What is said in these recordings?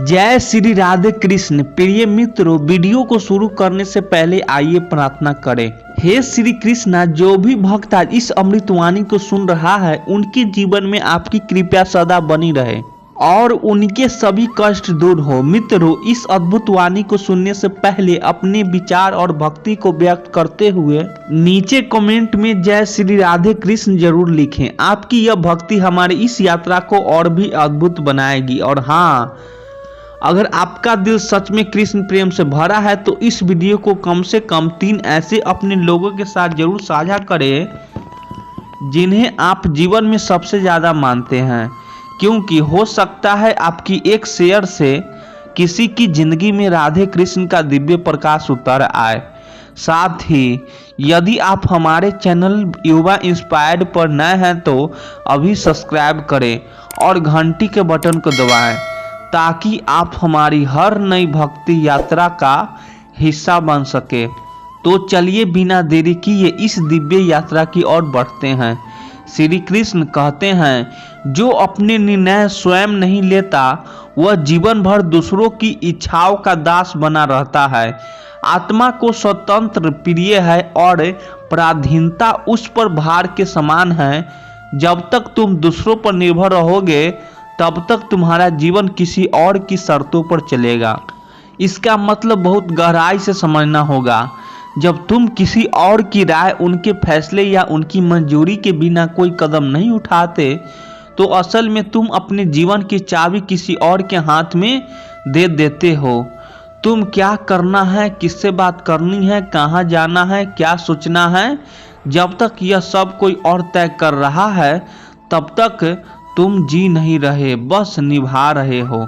जय श्री राधे कृष्ण। प्रिय मित्रों, वीडियो को शुरू करने से पहले आइए प्रार्थना करें। हे श्री कृष्णा, जो भी भक्त आज इस अमृतवाणी को सुन रहा है उनके जीवन में आपकी कृपा सदा बनी रहे और उनके सभी कष्ट दूर हो। मित्रों, इस अद्भुत वाणी को सुनने से पहले अपने विचार और भक्ति को व्यक्त करते हुए नीचे कमेंट में जय श्री राधे कृष्ण जरूर लिखें। आपकी यह भक्ति हमारी इस यात्रा को और भी अद्भुत बनाएगी। और हाँ, अगर आपका दिल सच में कृष्ण प्रेम से भरा है तो इस वीडियो को कम से कम 3 ऐसे अपने लोगों के साथ जरूर साझा करें जिन्हें आप जीवन में सबसे ज़्यादा मानते हैं, क्योंकि हो सकता है आपकी एक शेयर से किसी की जिंदगी में राधे कृष्ण का दिव्य प्रकाश उतर आए। साथ ही यदि आप हमारे चैनल युवा इंस्पायर्ड पर नए हैं तो अभी सब्सक्राइब करें और घंटी के बटन को दबाएं ताकि आप हमारी हर नई भक्ति यात्रा का हिस्सा बन सके। तो चलिए बिना देरी किए इस दिव्य यात्रा की ओर बढ़ते हैं। श्री कृष्ण कहते हैं, जो अपने निर्णय स्वयं नहीं लेता वह जीवन भर दूसरों की इच्छाओं का दास बना रहता है। आत्मा को स्वतंत्र प्रिय है और पराधीनता उस पर भार के समान है। जब तक तुम दूसरों पर निर्भर रहोगे तब तक तुम्हारा जीवन किसी और की शर्तों पर चलेगा। इसका मतलब बहुत गहराई से समझना होगा। जब तुम किसी और की राय, उनके फैसले या उनकी मंजूरी के बिना कोई कदम नहीं उठाते तो असल में तुम अपने जीवन की चाबी किसी और के हाथ में दे देते हो। तुम क्या करना है, किससे बात करनी है, कहाँ जाना है, क्या सोचना है, जब तक यह सब कोई और तय कर रहा है तब तक तुम जी नहीं रहे, बस निभा रहे हो।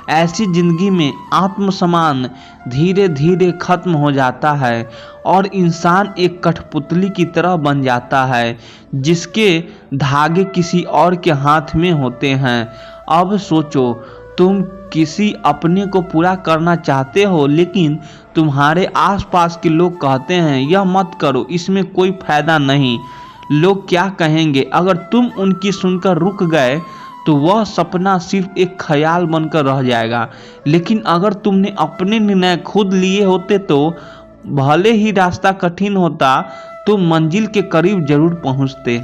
ऐसी जिंदगी में आत्मसम्मान धीरे धीरे खत्म हो जाता है और इंसान एक कठपुतली की तरह बन जाता है जिसके धागे किसी और के हाथ में होते हैं। अब सोचो, तुम किसी अपने को पूरा करना चाहते हो लेकिन तुम्हारे आसपास के लोग कहते हैं यह मत करो, इसमें कोई फायदा नहीं, लोग क्या कहेंगे। अगर तुम उनकी सुनकर रुक गए तो वह सपना सिर्फ एक ख्याल बनकर रह जाएगा। लेकिन अगर तुमने अपने निर्णय खुद लिए होते तो भले ही रास्ता कठिन होता तुम मंजिल के करीब जरूर पहुंचते।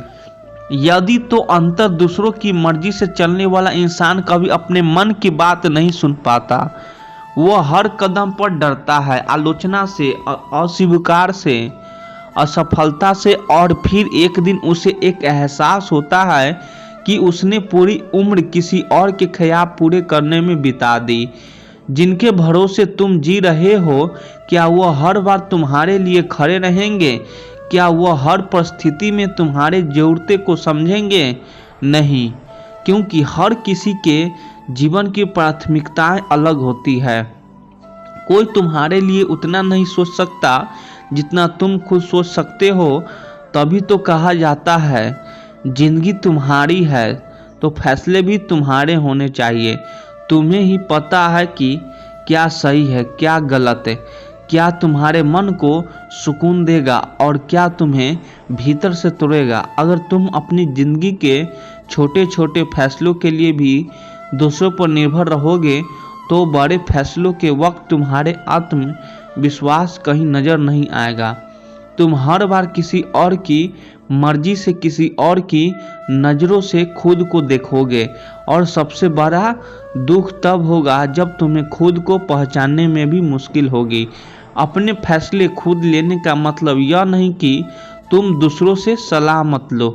यदि तो अंतर दूसरों की मर्जी से चलने वाला इंसान कभी अपने मन की बात नहीं सुन पाता। वह हर कदम पर डरता है, आलोचना से, अस्वीकार से, असफलता से, और फिर एक दिन उसे एक एहसास होता है कि उसने पूरी उम्र किसी और के ख्याल पूरे करने में बिता दी। जिनके भरोसे तुम जी रहे हो, क्या वह हर बार तुम्हारे लिए खड़े रहेंगे? क्या वह हर परिस्थिति में तुम्हारे ज़रूरतें को समझेंगे? नहीं, क्योंकि हर किसी के जीवन की प्राथमिकताएं अलग होती है। कोई तुम्हारे लिए उतना नहीं सोच सकता जितना तुम खुद सोच सकते हो। तभी तो कहा जाता है जिंदगी तुम्हारी है तो फैसले भी तुम्हारे होने चाहिए। तुम्हें ही पता है कि क्या सही है, क्या गलत है, क्या तुम्हारे मन को सुकून देगा और क्या तुम्हें भीतर से तोड़ेगा। अगर तुम अपनी जिंदगी के छोटे छोटे फैसलों के लिए भी दूसरों पर निर्भर रहोगे तो बड़े फैसलों के वक्त तुम्हारे आत्मविश्वास कहीं नजर नहीं आएगा। तुम हर बार किसी और की मर्जी से, किसी और की नज़रों से खुद को देखोगे और सबसे बड़ा दुख तब होगा जब तुम्हें खुद को पहचानने में भी मुश्किल होगी। अपने फैसले खुद लेने का मतलब यह नहीं कि तुम दूसरों से सलाह मत लो,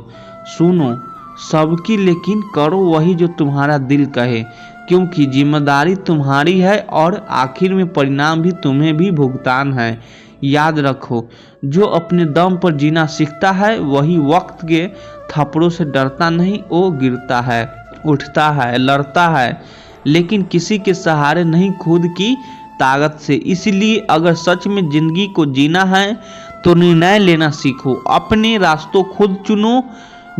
सुनो सबकी, लेकिन करो वही जो तुम्हारा दिल कहे, क्योंकि जिम्मेदारी तुम्हारी है और आखिर में परिणाम भी तुम्हें भी भुगतान है। याद रखो, जो अपने दम पर जीना सीखता है वही वक्त के थप्पड़ों से डरता नहीं, वो गिरता है, उठता है, लड़ता है, लेकिन किसी के सहारे नहीं, खुद की ताकत से। इसलिए अगर सच में जिंदगी को जीना है तो निर्णय लेना सीखो, अपने रास्तों खुद चुनो।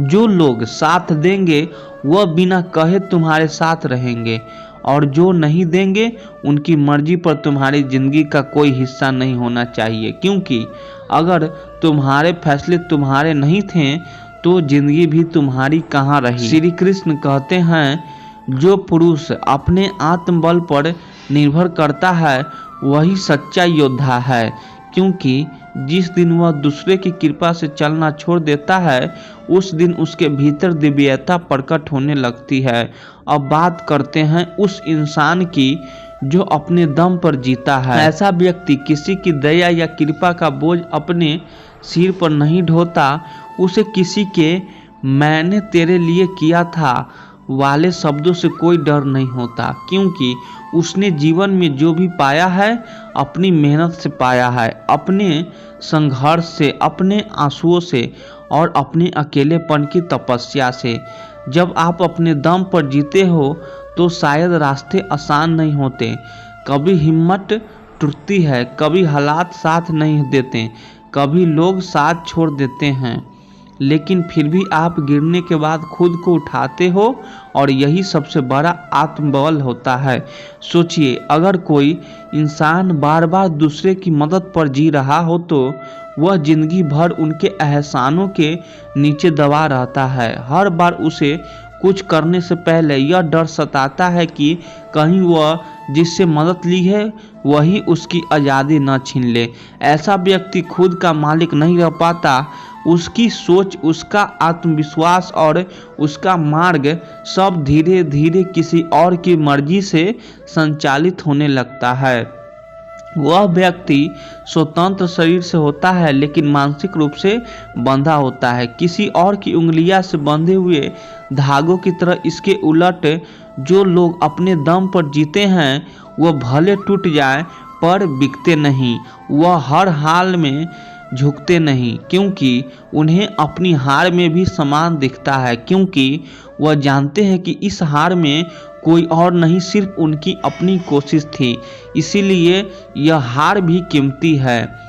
जो लोग साथ देंगे वह बिना कहे तुम्हारे साथ रहेंगे और जो नहीं देंगे उनकी मर्जी पर तुम्हारी जिंदगी का कोई हिस्सा नहीं होना चाहिए, क्योंकि अगर तुम्हारे फैसले तुम्हारे नहीं थे तो जिंदगी भी तुम्हारी कहाँ रही। श्री कृष्ण कहते हैं, जो पुरुष अपने आत्मबल पर निर्भर करता है वही सच्चा योद्धा है, क्योंकि जिस दिन वह दूसरे की कृपा से चलना छोड़ देता है उस दिन उसके भीतर दिव्यता प्रकट होने लगती है। अब बात करते हैं उस इंसान की जो अपने दम पर जीता है। ऐसा व्यक्ति किसी की दया या कृपा का बोझ अपने सिर पर नहीं ढोता। उसे किसी के मैंने तेरे लिए किया था वाले शब्दों से कोई डर नहीं होता, क्योंकि उसने जीवन में जो भी पाया है अपनी मेहनत से पाया है, अपने संघर्ष से, अपने आंसुओं से और अपने अकेलेपन की तपस्या से। जब आप अपने दम पर जीते हो तो शायद रास्ते आसान नहीं होते, कभी हिम्मत टूटती है, कभी हालात साथ नहीं देते, कभी लोग साथ छोड़ देते हैं, लेकिन फिर भी आप गिरने के बाद खुद को उठाते हो और यही सबसे बड़ा आत्मबल होता है। सोचिए, अगर कोई इंसान बार बार दूसरे की मदद पर जी रहा हो तो वह जिंदगी भर उनके एहसानों के नीचे दबा रहता है। हर बार उसे कुछ करने से पहले यह डर सताता है कि कहीं वह जिससे मदद ली है वही उसकी आज़ादी न छीन ले। ऐसा व्यक्ति खुद का मालिक नहीं रह पाता। उसकी सोच, उसका आत्मविश्वास और उसका मार्ग सब धीरे धीरे किसी और की मर्जी से संचालित होने लगता है। वह व्यक्ति स्वतंत्र शरीर से होता है लेकिन मानसिक रूप से बंधा होता है, किसी और की उंगलियां से बंधे हुए धागों की तरह। इसके उलट जो लोग अपने दम पर जीते हैं वह भले टूट जाए पर बिकते नहीं, वह हर हाल में झुकते नहीं, क्योंकि उन्हें अपनी हार में भी सम्मान दिखता है, क्योंकि वह जानते हैं कि इस हार में कोई और नहीं, सिर्फ उनकी अपनी कोशिश थी, इसीलिए यह हार भी कीमती है।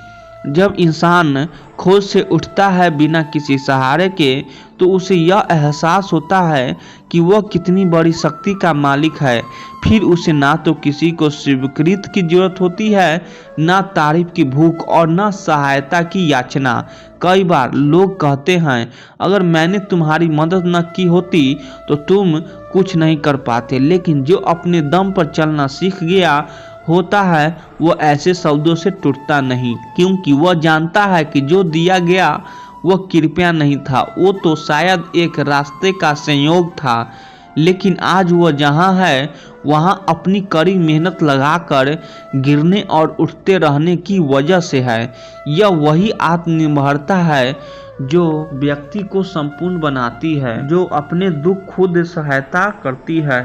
जब इंसान खुद से उठता है बिना किसी सहारे के तो उसे यह एहसास होता है कि वह कितनी बड़ी शक्ति का मालिक है। फिर उसे ना तो किसी को स्वीकृति की जरूरत होती है, ना तारीफ की भूख और ना सहायता की याचना। कई बार लोग कहते हैं अगर मैंने तुम्हारी मदद न की होती तो तुम कुछ नहीं कर पाते, लेकिन जो अपने दम पर चलना सीख गया होता है वो ऐसे शब्दों से टूटता नहीं, क्योंकि वह जानता है कि जो दिया गया वह कृपया नहीं था, वो तो शायद एक रास्ते का संयोग था। लेकिन आज वह जहाँ है वहाँ अपनी कड़ी मेहनत लगाकर गिरने और उठते रहने की वजह से है। यह वही आत्मनिर्भरता है जो व्यक्ति को संपूर्ण बनाती है, जो अपने दुख खुद सहायता करती है।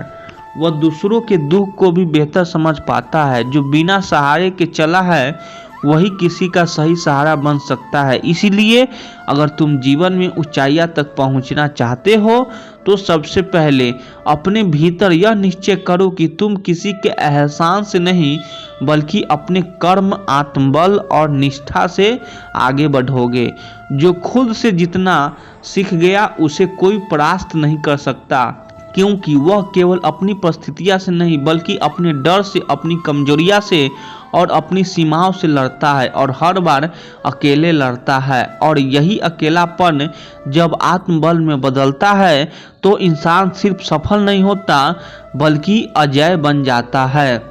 वह दूसरों के दुख को भी बेहतर समझ पाता है। जो बिना सहारे के चला है वही किसी का सही सहारा बन सकता है। इसीलिए अगर तुम जीवन में ऊंचाइयां तक पहुंचना चाहते हो तो सबसे पहले अपने भीतर यह निश्चय करो कि तुम किसी के एहसान से नहीं बल्कि अपने कर्म, आत्मबल और निष्ठा से आगे बढ़ोगे। जो खुद से जितना सीख गया उसे कोई परास्त नहीं कर सकता, क्योंकि वह केवल अपनी परिस्थितियों से नहीं बल्कि अपने डर से, अपनी कमजोरियां से और अपनी सीमाओं से लड़ता है, और हर बार अकेले लड़ता है। और यही अकेलापन जब आत्मबल में बदलता है तो इंसान सिर्फ सफल नहीं होता बल्कि अजय बन जाता है।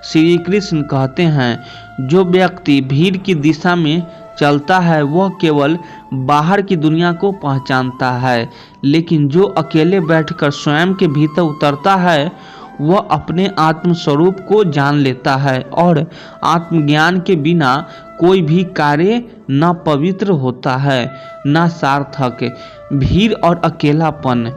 श्री कृष्ण कहते हैं जो व्यक्ति भीड़ की दिशा में चलता है वह केवल बाहर की दुनिया को पहचानता है, लेकिन जो अकेले बैठकर स्वयं के भीतर उतरता है वह अपने आत्म स्वरूप को जान लेता है। और आत्मज्ञान के बिना कोई भी कार्य न पवित्र होता है न सार्थक। भीड़ और अकेलापन,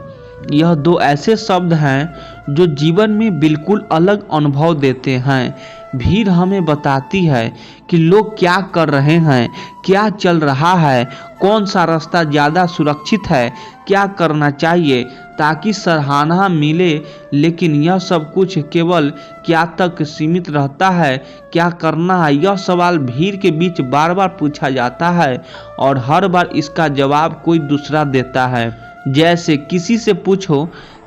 यह दो ऐसे शब्द हैं जो जीवन में बिल्कुल अलग अनुभव देते हैं। भीड़ हमें बताती है कि लोग क्या कर रहे हैं, क्या चल रहा है, कौन सा रास्ता ज़्यादा सुरक्षित है, क्या करना चाहिए ताकि सराहना मिले। लेकिन यह सब कुछ केवल क्या तक सीमित रहता है, क्या करना है, यह सवाल भीड़ के बीच बार बार पूछा जाता है और हर बार इसका जवाब कोई दूसरा देता है। जैसे किसी से पूछो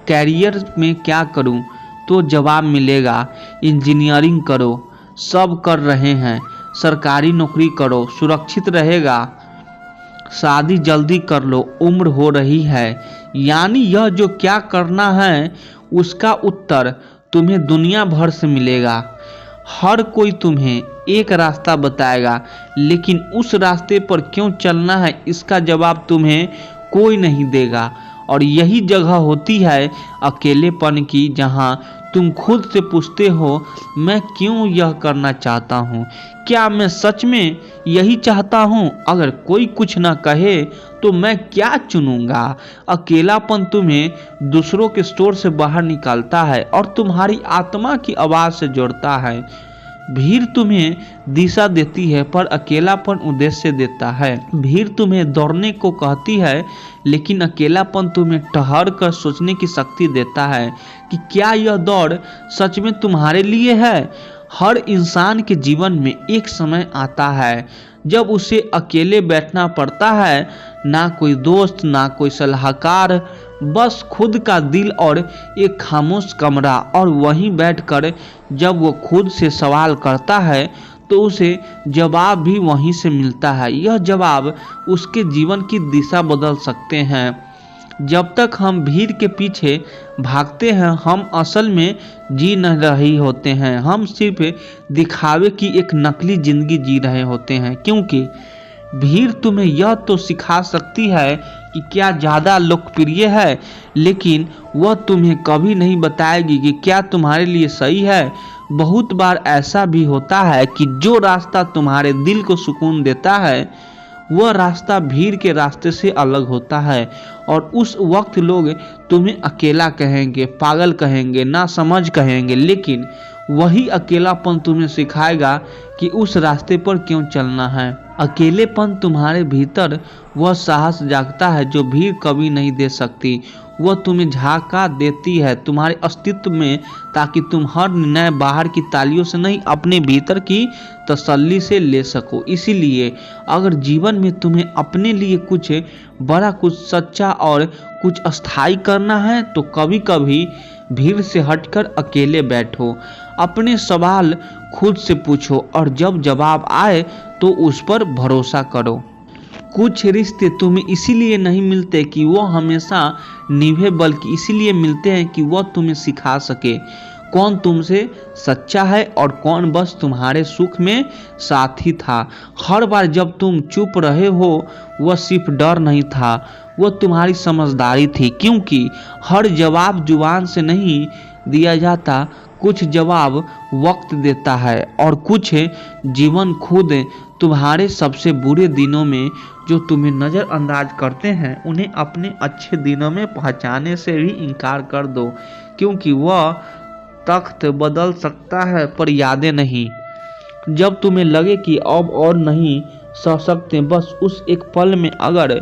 कैरियर में क्या करूं, तो जवाब मिलेगा इंजीनियरिंग करो, सब कर रहे हैं, सरकारी नौकरी करो, सुरक्षित रहेगा, शादी जल्दी कर लो, उम्र हो रही है। यानी यह जो क्या करना है उसका उत्तर तुम्हें दुनिया भर से मिलेगा। हर कोई तुम्हें एक रास्ता बताएगा, लेकिन उस रास्ते पर क्यों चलना है इसका जवाब तुम्हें कोई नहीं देगा। और यही जगह होती है अकेलेपन की, जहां तुम खुद से पूछते हो, मैं क्यों यह करना चाहता हूँ? क्या मैं सच में यही चाहता हूँ? अगर कोई कुछ ना कहे तो मैं क्या चुनूंगा? अकेलापन तुम्हें दूसरों के स्टोर से बाहर निकालता है और तुम्हारी आत्मा की आवाज से जोड़ता है। भीड़ तुम्हें दिशा देती है, पर अकेलापन उद्देश्य देता है। भीड़ तुम्हें दौड़ने को कहती है, लेकिन अकेलापन तुम्हें ठहर कर सोचने की शक्ति देता है कि क्या यह दौड़ सच में तुम्हारे लिए है। हर इंसान के जीवन में एक समय आता है जब उसे अकेले बैठना पड़ता है, ना कोई दोस्त, ना कोई सलाहकार, बस खुद का दिल और एक खामोश कमरा। और वहीं बैठकर जब वो खुद से सवाल करता है तो उसे जवाब भी वहीं से मिलता है। यह जवाब उसके जीवन की दिशा बदल सकते हैं। जब तक हम भीड़ के पीछे भागते हैं, हम असल में जी नहीं रहे होते हैं, हम सिर्फ दिखावे की एक नकली जिंदगी जी रहे होते हैं। क्योंकि भीड़ तुम्हें यह तो सिखा सकती है कि क्या ज़्यादा लोकप्रिय है, लेकिन वह तुम्हें कभी नहीं बताएगी कि क्या तुम्हारे लिए सही है। बहुत बार ऐसा भी होता है कि जो रास्ता तुम्हारे दिल को सुकून देता है, वह रास्ता भीड़ के रास्ते से अलग होता है। और उस वक्त लोग तुम्हें अकेला कहेंगे, पागल कहेंगे, नासमझ कहेंगे, लेकिन वही अकेलापन तुम्हें सिखाएगा कि उस रास्ते पर क्यों चलना है। अकेलेपन तुम्हारे भीतर वह साहस जागता है जो भीड़ कभी नहीं दे सकती। वह तुम्हें झांका देती है तुम्हारे अस्तित्व में, ताकि तुम हर निर्णय बाहर की तालियों से नहीं, अपने भीतर की तसल्ली से ले सको। इसीलिए अगर जीवन में तुम्हें अपने लिए कुछ बड़ा, कुछ सच्चा और कुछ अस्थायी करना है, तो कभी कभी भीड़ से हटकर अकेले बैठो, अपने सवाल खुद से पूछो, और जब जवाब आए तो उस पर भरोसा करो। कुछ रिश्ते तुम्हें इसीलिए नहीं मिलते कि वो हमेशा निभे, बल्कि इसीलिए मिलते हैं कि वह तुम्हें सिखा सके कौन तुमसे सच्चा है और कौन बस तुम्हारे सुख में साथी था। हर बार जब तुम चुप रहे हो, वह सिर्फ डर नहीं था, वह तुम्हारी समझदारी थी। क्योंकि हर जवाब जुबान से नहीं दिया जाता, कुछ जवाब वक्त देता है, और कुछ जीवन खुद। तुम्हारे सबसे बुरे दिनों में जो तुम्हें नज़रअंदाज करते हैं, उन्हें अपने अच्छे दिनों में पहचानने से भी इनकार कर दो, क्योंकि वह तख्त बदल सकता है पर यादें नहीं। जब तुम्हें लगे कि अब और नहीं सह सकते, बस उस एक पल में अगर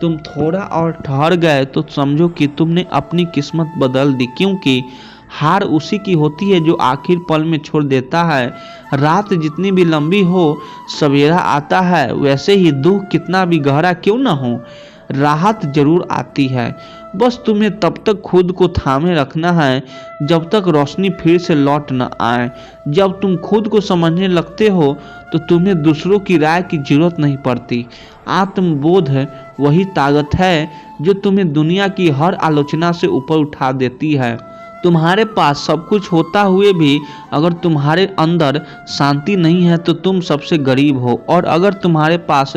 तुम थोड़ा और ठहर गए, तो समझो कि तुमने अपनी किस्मत बदल दी। क्योंकि हार उसी की होती है जो आखिर पल में छोड़ देता है। रात जितनी भी लंबी हो, सवेरा आता है। वैसे ही दुख कितना भी गहरा क्यों न हो, राहत जरूर आती है। बस तुम्हें तब तक खुद को थामे रखना है जब तक रोशनी फिर से लौट न आए। जब तुम खुद को समझने लगते हो, तो तुम्हें दूसरों की राय की जरूरत नहीं पड़ती। आत्मबोध वही ताकत है जो तुम्हें दुनिया की हर आलोचना से ऊपर उठा देती है। तुम्हारे पास सब कुछ होता हुए भी अगर तुम्हारे अंदर शांति नहीं है, तो तुम सबसे गरीब हो। और अगर तुम्हारे पास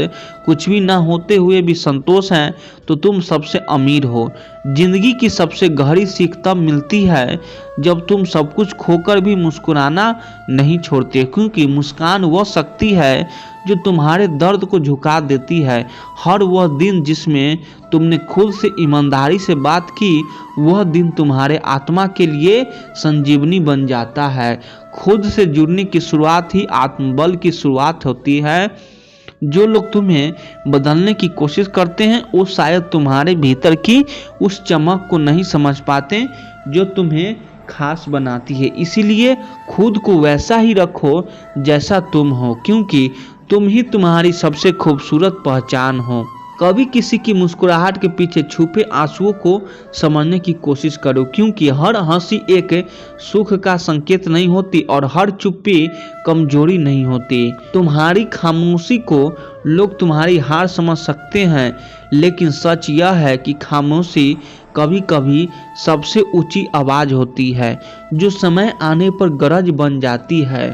कुछ भी ना होते हुए भी संतोष है, तो तुम सबसे अमीर हो। जिंदगी की सबसे गहरी सीख तब मिलती है जब तुम सब कुछ खोकर भी मुस्कुराना नहीं छोड़ते, क्योंकि मुस्कान वह शक्ति है जो तुम्हारे दर्द को झुका देती है। हर वह दिन जिसमें तुमने खुद से ईमानदारी से बात की, वह दिन तुम्हारे आत्मा के लिए संजीवनी बन जाता है। खुद से जुड़ने की शुरुआत ही आत्मबल की शुरुआत होती है। जो लोग तुम्हें बदलने की कोशिश करते हैं, वो शायद तुम्हारे भीतर की उस चमक को नहीं समझ पाते जो तुम्हें खास बनाती है। इसीलिए खुद को वैसा ही रखो जैसा तुम हो, क्योंकि तुम ही तुम्हारी सबसे खूबसूरत पहचान हो। कभी किसी की मुस्कुराहट के पीछे छुपे आंसुओं को समझने की कोशिश करो, क्योंकि हर हंसी एक सुख का संकेत नहीं होती और हर चुप्पी कमजोरी नहीं होती। तुम्हारी खामोशी को लोग तुम्हारी हार समझ सकते हैं, लेकिन सच यह है कि खामोशी कभी कभी सबसे ऊंची आवाज होती है, जो समय आने पर गरज बन जाती है।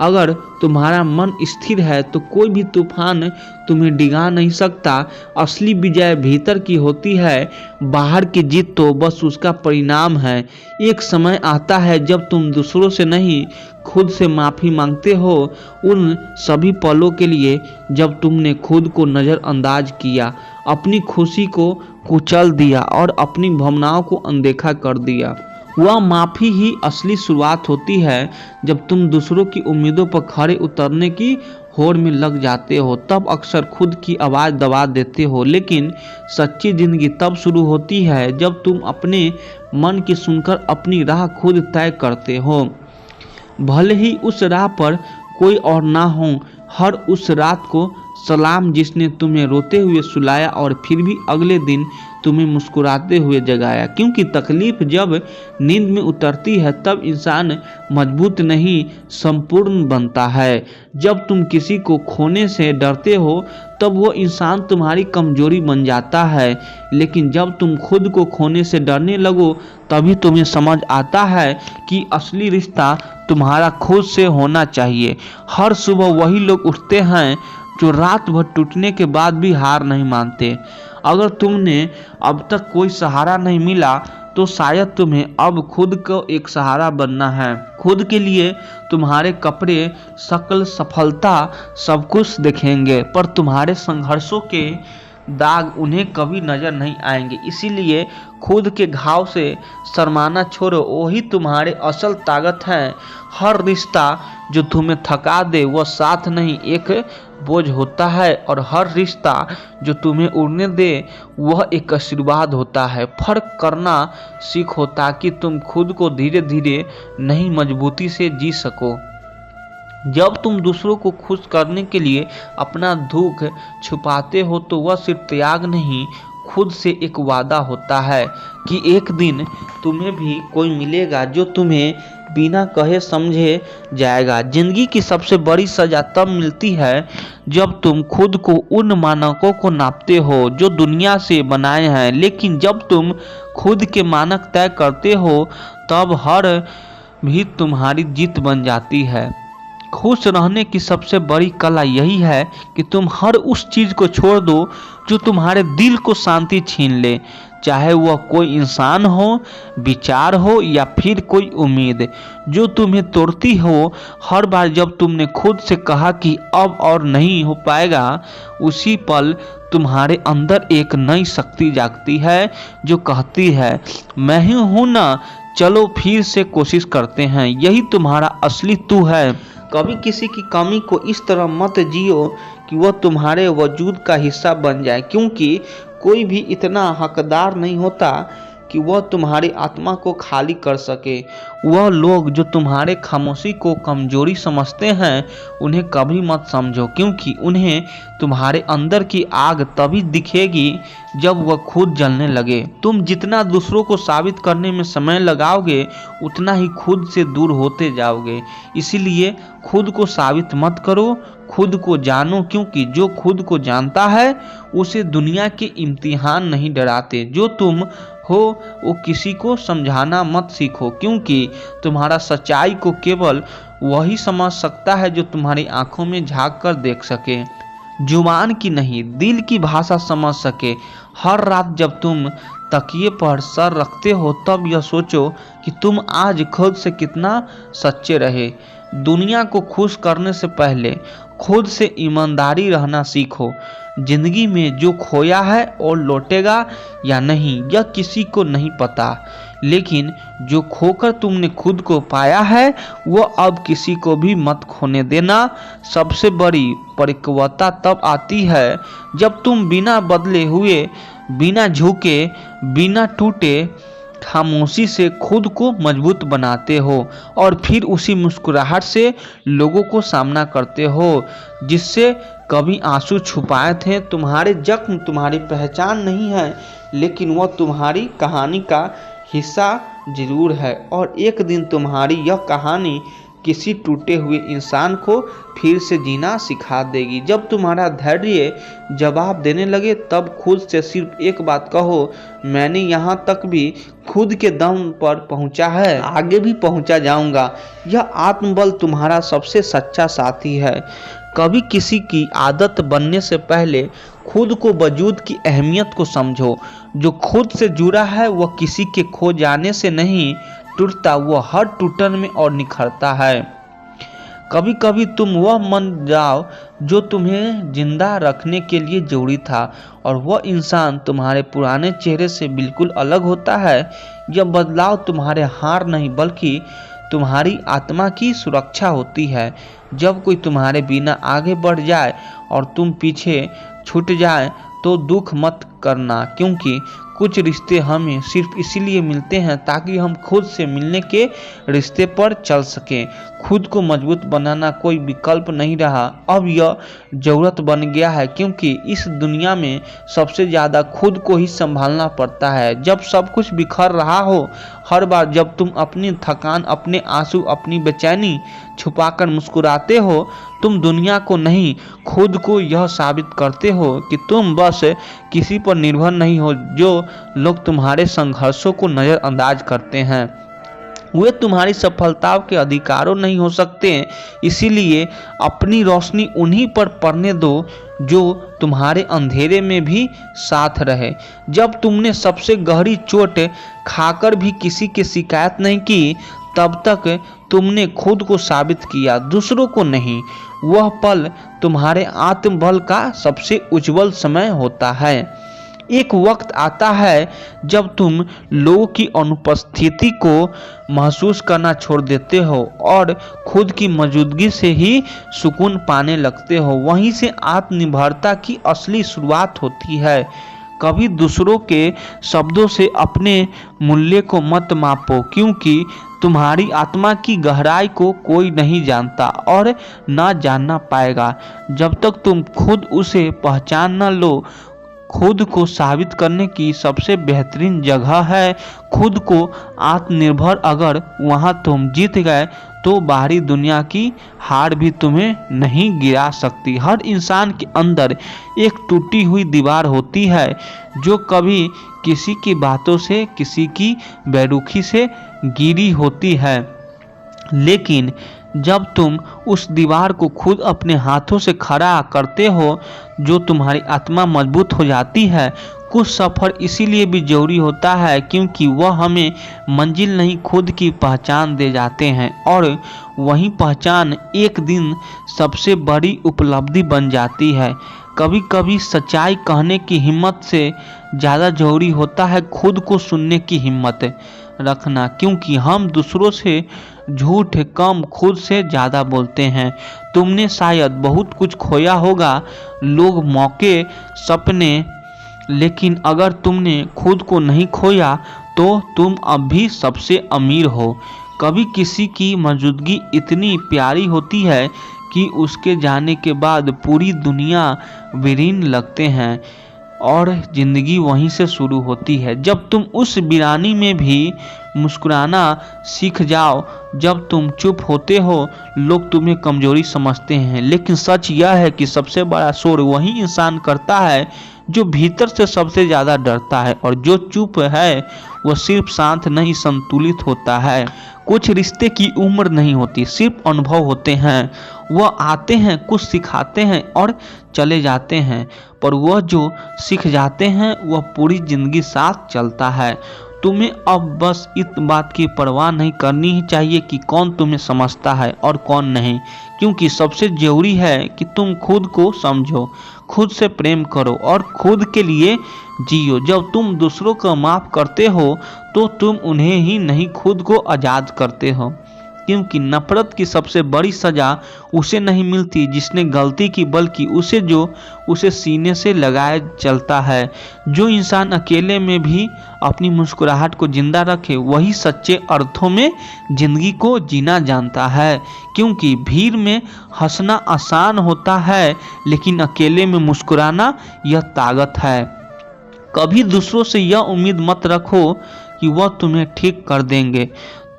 अगर तुम्हारा मन स्थिर है तो कोई भी तूफान तुम्हें डिगा नहीं सकता। असली विजय भीतर की होती है, बाहर की जीत तो बस उसका परिणाम है। एक समय आता है जब तुम दूसरों से नहीं, खुद से माफ़ी मांगते हो, उन सभी पलों के लिए जब तुमने खुद को नज़रअंदाज किया, अपनी खुशी को कुचल दिया और अपनी भावनाओं को अनदेखा कर दिया। वह माफ़ी ही असली शुरुआत होती है। जब तुम दूसरों की उम्मीदों पर खरे उतरने की होड़ में लग जाते हो तब अक्सर खुद की आवाज़ दबा देते हो, लेकिन सच्ची जिंदगी तब शुरू होती है जब तुम अपने मन की सुनकर अपनी राह खुद तय करते हो। भले ही उस राह पर कोई और ना हो। हर उस रात को सलाम जिसने तुम्हें रोते हुए सुलाया और फिर भी अगले दिन तुम्हें मुस्कुराते हुए जगाया, क्योंकि तकलीफ जब नींद में उतरती है तब इंसान मजबूत नहीं संपूर्ण बनता है। जब तुम किसी को खोने से डरते हो तब वो इंसान तुम्हारी कमजोरी बन जाता है, लेकिन जब तुम खुद को खोने से डरने लगो तभी तुम्हें समझ आता है कि असली रिश्ता तुम्हारा खुद से होना चाहिए। हर सुबह वही लोग उठते हैं जो रात भर टूटने के बाद भी हार नहीं मानते। अगर तुमने अब तक कोई सहारा नहीं मिला तो शायद तुम्हें अब खुद को एक सहारा बनना है। खुद के लिए तुम्हारे कपड़े, शक्ल, सफलता सब कुछ दिखेंगे, पर तुम्हारे संघर्षों के दाग उन्हें कभी नजर नहीं आएंगे। इसीलिए खुद के घाव से शर्माना छोड़ो, वही तुम्हारे असल ताकत है। हर रिश्ता जो तुम्हें थका दे वह साथ नहीं एक बोझ होता है, और हर रिश्ता जो तुम्हें उड़ने दे वह एक आशीर्वाद होता है। फर्क करना सीखो ताकि तुम खुद को धीरे धीरे नई मजबूती से जी सको। जब तुम दूसरों को खुश करने के लिए अपना दुख छुपाते हो तो वह सिर्फ त्याग नहीं, खुद से एक वादा होता है कि एक दिन तुम्हें भी कोई मिलेगा जो तुम्हें बिना कहे समझे जाएगा। जिंदगी की सबसे बड़ी सजा तब मिलती है जब तुम खुद को उन मानकों को नापते हो जो दुनिया से बनाए हैं, लेकिन जब तुम खुद के मानक तय करते हो तब हर भी तुम्हारी जीत बन जाती है। खुश रहने की सबसे बड़ी कला यही है कि तुम हर उस चीज को छोड़ दो जो तुम्हारे दिल को शांति छीन ले, चाहे वह कोई इंसान हो, विचार हो या फिर कोई उम्मीद जो तुम्हें तोड़ती हो। हर बार जब तुमने खुद से कहा कि अब और नहीं हो पाएगा, उसी पल तुम्हारे अंदर एक नई शक्ति जागती है जो कहती है मैं ही हूं ना, चलो फिर से कोशिश करते हैं। यही तुम्हारा असली तू है। कभी किसी की कमी को इस तरह मत जियो कि वह तुम्हारे वजूद का हिस्सा बन जाए, क्योंकि कोई भी इतना हकदार नहीं होता कि वह तुम्हारी आत्मा को खाली कर सके। वह लोग जो तुम्हारे खामोशी को कमजोरी समझते हैं उन्हें कभी मत समझो, क्योंकि उन्हें तुम्हारे अंदर की आग तभी दिखेगी जब वह खुद जलने लगे। तुम जितना दूसरों को साबित करने में समय लगाओगे उतना ही खुद से दूर होते जाओगे। इसीलिए खुद को साबित मत करो, खुद को जानो, क्योंकि जो खुद को जानता है उसे दुनिया के इम्तिहान नहीं डराते। जो तुम हो वो किसी को समझाना मत सीखो, क्योंकि तुम्हारा सच्चाई को केवल वही समझ सकता है जो तुम्हारी आंखों में झांक कर देख सके, जुबान की नहीं दिल की भाषा समझ सके। हर रात जब तुम तकिए पर सर रखते हो तब यह सोचो कि तुम आज खुद से कितना सच्चे रहे। दुनिया को खुश करने से पहले खुद से ईमानदारी रहना सीखो। जिंदगी में जो खोया है और लौटेगा या नहीं यह किसी को नहीं पता, लेकिन जो खोकर तुमने खुद को पाया है वह अब किसी को भी मत खोने देना। सबसे बड़ी परिपक्वता तब आती है जब तुम बिना बदले हुए, बिना झुके, बिना टूटे खामोशी से खुद को मजबूत बनाते हो और फिर उसी मुस्कुराहट से लोगों को सामना करते हो जिससे कभी आंसू छुपाए थे। तुम्हारे जख्म तुम्हारी पहचान नहीं है, लेकिन वह तुम्हारी कहानी का हिस्सा जरूर है। और एक दिन तुम्हारी यह कहानी किसी टूटे हुए इंसान को फिर से जीना सिखा देगी। जब तुम्हारा धैर्य जवाब देने लगे, तब खुद से सिर्फ एक बात कहो, मैंने यहाँ तक भी खुद के दम पर पहुँचा है, आगे भी पहुँचा जाऊँगा। यह आत्मबल तुम्हारा सबसे सच्चा साथी है। कभी किसी की आदत बनने से पहले खुद को वजूद की अहमियत को समझो। जो खुद से जुड़ा है वह किसी के खो जाने से नहीं टूटता, वह हर टूटन में और निखरता है। कभी कभी तुम वह मन जाओ जो तुम्हें जिंदा रखने के लिए जरूरी था, और वह इंसान तुम्हारे पुराने चेहरे से बिल्कुल अलग होता है। यह बदलाव तुम्हारे हार नहीं बल्कि तुम्हारी आत्मा की सुरक्षा होती है। जब कोई तुम्हारे बिना आगे बढ़ जाए और तुम पीछे छूट जाए तो दुख मत करना, क्योंकि कुछ रिश्ते हमें सिर्फ इसीलिए मिलते हैं ताकि हम खुद से मिलने के रिश्ते पर चल सकें। खुद को मजबूत बनाना कोई विकल्प नहीं रहा, अब यह ज़रूरत बन गया है, क्योंकि इस दुनिया में सबसे ज़्यादा खुद को ही संभालना पड़ता है। जब सब कुछ बिखर रहा हो, हर बार जब तुम अपनी थकान, अपने आंसू, अपनी बेचैनी छुपाकर मुस्कुराते हो, तुम दुनिया को नहीं खुद को यह साबित करते हो कि तुम बस किसी पर निर्भर नहीं हो। जो लोग तुम्हारे संघर्षों को नज़रअंदाज करते हैं वे तुम्हारी सफलताओं के अधिकारों नहीं हो सकते। इसीलिए अपनी रोशनी उन्हीं पर पड़ने दो जो तुम्हारे अंधेरे में भी साथ रहे। जब तुमने सबसे गहरी चोट खाकर भी किसी की शिकायत नहीं की, तब तक तुमने खुद को साबित किया, दूसरों को नहीं। वह पल तुम्हारे आत्मबल का सबसे उज्जवल समय होता है। एक वक्त आता है जब तुम लोगों की अनुपस्थिति को महसूस करना छोड़ देते हो और खुद की मौजूदगी से ही सुकून पाने लगते हो। वहीं से आत्मनिर्भरता की असली शुरुआत होती है। कभी दूसरों के शब्दों से अपने मूल्य को मत मापो, क्योंकि तुम्हारी आत्मा की गहराई को कोई नहीं जानता और ना जानना पाएगा जब तक तुम खुद उसे पहचान न लो। खुद को साबित करने की सबसे बेहतरीन जगह है खुद को आत्मनिर्भर। अगर वहां तुम जीत गए तो बाहरी दुनिया की हार भी तुम्हें नहीं गिरा सकती। हर इंसान के अंदर एक टूटी हुई दीवार होती है जो कभी किसी की बातों से, किसी की बेरुखी से गिरी होती है, लेकिन जब तुम उस दीवार को खुद अपने हाथों से खड़ा करते हो, जो तुम्हारी आत्मा मजबूत हो जाती है। कुछ सफ़र इसीलिए भी जरूरी होता है क्योंकि वह हमें मंजिल नहीं खुद की पहचान दे जाते हैं, और वही पहचान एक दिन सबसे बड़ी उपलब्धि बन जाती है। कभी कभी सच्चाई कहने की हिम्मत से ज़्यादा जरूरी होता है खुद को सुनने की हिम्मत रखना, क्योंकि हम दूसरों से झूठ कम खुद से ज़्यादा बोलते हैं। तुमने शायद बहुत कुछ खोया होगा, लोग, मौके, सपने, लेकिन अगर तुमने खुद को नहीं खोया तो तुम अब भी सबसे अमीर हो। कभी किसी की मौजूदगी इतनी प्यारी होती है कि उसके जाने के बाद पूरी दुनिया विलीन लगते हैं और ज़िंदगी वहीं से शुरू होती है। जब तुम उस वीरानी में भी मुस्कुराना सीख जाओ, जब तुम चुप होते हो, लोग तुम्हें कमजोरी समझते हैं, लेकिन सच यह है कि सबसे बड़ा शोर वही इंसान करता है जो भीतर से सबसे ज़्यादा डरता है, और जो चुप है वह सिर्फ शांत नहीं संतुलित होता है। कुछ रिश्ते की उम्र नहीं होती, सिर्फ अनुभव होते हैं। वह आते हैं, कुछ सिखाते हैं और चले जाते हैं, पर वह जो सीख जाते हैं वह पूरी जिंदगी साथ चलता है। तुम्हें अब बस इस बात की परवाह नहीं करनी ही चाहिए कि कौन तुम्हें समझता है और कौन नहीं, क्योंकि सबसे जरूरी है कि तुम खुद को समझो, खुद से प्रेम करो और खुद के लिए जियो। जब तुम दूसरों को माफ़ करते हो तो तुम उन्हें ही नहीं खुद को आज़ाद करते हो, क्योंकि नफरत की सबसे बड़ी सजा उसे नहीं मिलती जिसने गलती की, बल्कि उसे जो उसे सीने से लगाए चलता है। जो इंसान अकेले में भी अपनी मुस्कुराहट को जिंदा रखे वही सच्चे अर्थों में जिंदगी को जीना जानता है, क्योंकि भीड़ में हंसना आसान होता है लेकिन अकेले में मुस्कुराना यह ताकत है। कभी दूसरों से यह उम्मीद मत रखो कि वह तुम्हें ठीक कर देंगे।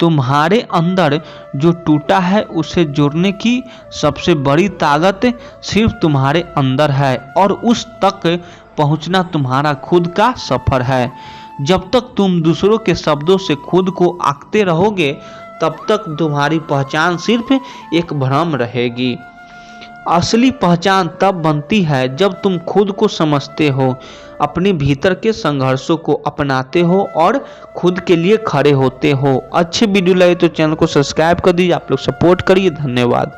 तुम्हारे अंदर जो टूटा है उसे जोड़ने की सबसे बड़ी ताकत सिर्फ तुम्हारे अंदर है और उस तक पहुंचना तुम्हारा खुद का सफर है। जब तक तुम दूसरों के शब्दों से खुद को आंकते रहोगे तब तक तुम्हारी पहचान सिर्फ एक भ्रम रहेगी। असली पहचान तब बनती है जब तुम खुद को समझते हो, अपने भीतर के संघर्षों को अपनाते हो और खुद के लिए खड़े होते हो। अच्छे वीडियो लगे तो चैनल को सब्सक्राइब कर दीजिए। आप लोग सपोर्ट करिए। धन्यवाद।